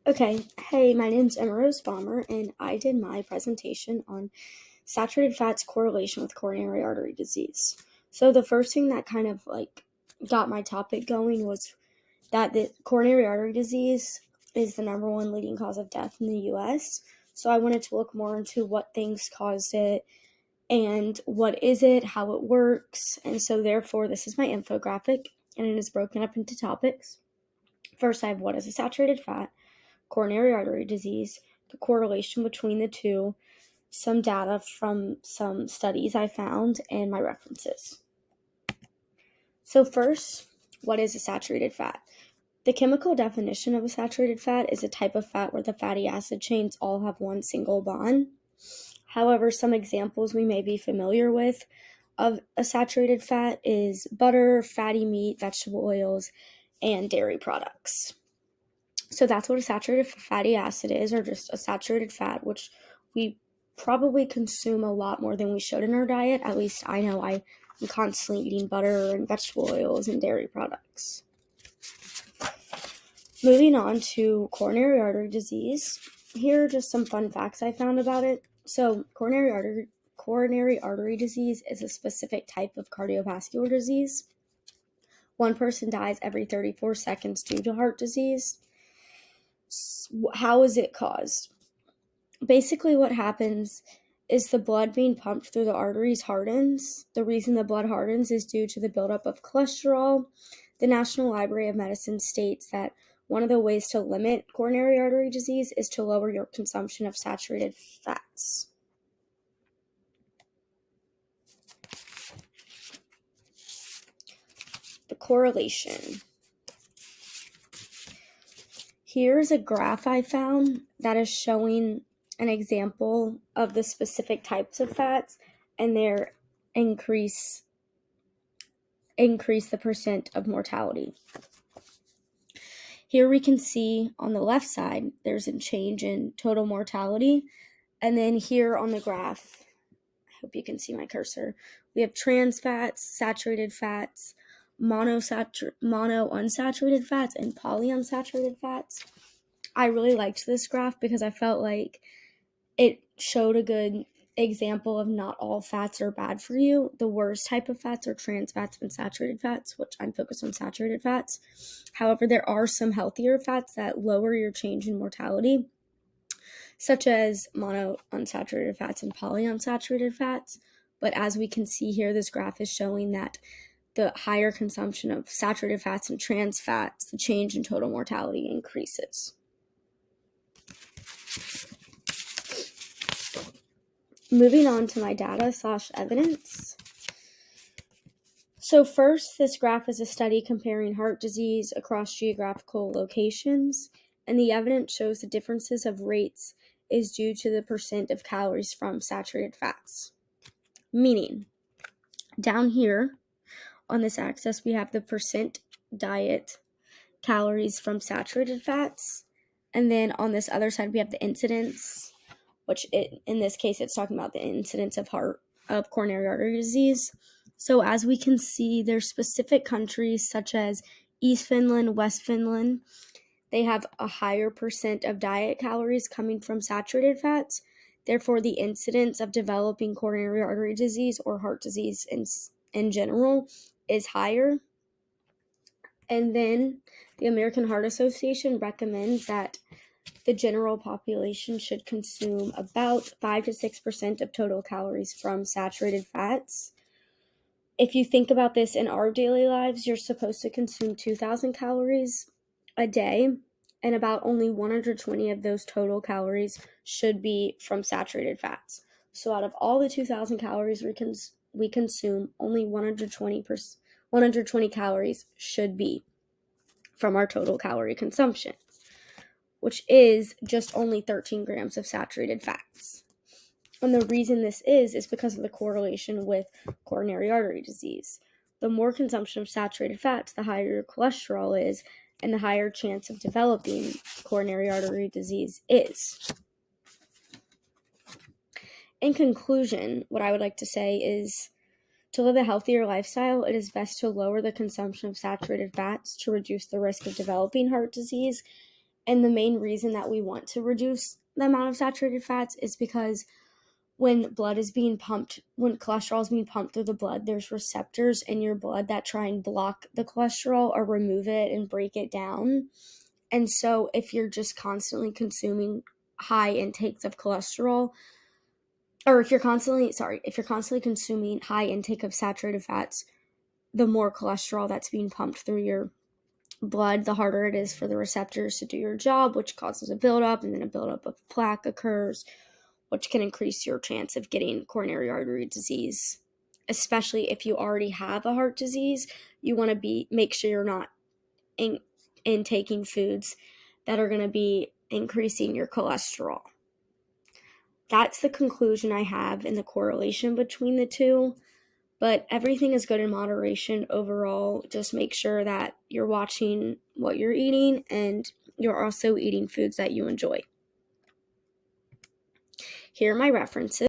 Okay, hey, my name's Baumer, and I did my presentation on saturated fats correlation with coronary artery disease. So the first thing that kind of got my topic going was that the coronary artery disease is the number one leading cause of death in the U.S. So I wanted to look more into what things cause it and what is it, how it works, and so therefore this is my infographic, and it is broken up into topics. First, I have what is a saturated fat, coronary artery disease, the correlation between the two, some data from some studies I found, and my references. So first, what is a saturated fat? The chemical definition of a saturated fat is a type of fat where the fatty acid chains all have one single bond. However, some examples we may be familiar with of a saturated fat is butter, fatty meat, vegetable oils, and dairy products. So that's what a saturated fatty acid is, or just a saturated fat, which we probably consume a lot more than we should in our diet. At least I know I'm constantly eating butter and vegetable oils and dairy products. Moving on to coronary artery disease. Here are just some fun facts I found about it. So coronary artery disease is a specific type of cardiovascular disease. One person dies every 34 seconds due to heart disease. How is it caused? Basically, what happens is the blood being pumped through the arteries hardens. The reason the blood hardens is due to the buildup of cholesterol. The National Library of Medicine states that one of the ways to limit coronary artery disease is to lower your consumption of saturated fats. The correlation. Here's a graph I found that is showing an example of the specific types of fats and their increase the percent of mortality. Here we can see on the left side, there's a change in total mortality. And then here on the graph, I hope you can see my cursor, we have trans fats, saturated fats, monounsaturated fats, and polyunsaturated fats. I really liked this graph because I felt like it showed a good example of not all fats are bad for you. The worst type of fats are trans fats and saturated fats, which I'm focused on saturated fats. However, there are some healthier fats that lower your change in mortality, such as monounsaturated fats and polyunsaturated fats. But as we can see here, this graph is showing that the higher consumption of saturated fats and trans fats, the change in total mortality increases. Moving on to my data/evidence. So first, this graph is a study comparing heart disease across geographical locations, and the evidence shows the differences of rates is due to the percent of calories from saturated fats. Meaning, down here on this axis, we have the percent diet calories from saturated fats, and then on this other side, we have the incidence, which in this case, it's talking about the incidence of coronary artery disease. So as we can see, there's specific countries such as East Finland, West Finland. They have a higher percent of diet calories coming from saturated fats. Therefore, the incidence of developing coronary artery disease or heart disease in general is higher. And then the American Heart Association recommends that the general population should consume about 5 to 6% of total calories from saturated fats. If you think about this in our daily lives, you're supposed to consume 2,000 calories a day, and about only 120 of those total calories should be from saturated fats. So out of all the 2,000 calories we consume, only 120 calories should be from our total calorie consumption, which is just only 13 grams of saturated fats. And the reason this is because of the correlation with coronary artery disease. The more consumption of saturated fats, the higher your cholesterol is, and the higher chance of developing coronary artery disease is. In conclusion, what I would like to say is, to live a healthier lifestyle, it is best to lower the consumption of saturated fats to reduce the risk of developing heart disease And the main reason that we want to reduce the amount of saturated fats is because when cholesterol is being pumped through the blood, there's receptors in your blood that try and block the cholesterol or remove it and break it down. And so if you're just constantly consuming high intakes of cholesterol, or if you're constantly consuming high intake of saturated fats, the more cholesterol that's being pumped through your blood, the harder it is for the receptors to do your job, which causes a buildup, and then a buildup of plaque occurs, which can increase your chance of getting coronary artery disease. Especially if you already have a heart disease, you want to make sure you're not intaking foods that are going to be increasing your cholesterol. That's the conclusion I have in the correlation between the two. But everything is good in moderation overall. Just make sure that you're watching what you're eating and you're also eating foods that you enjoy. Here are my references.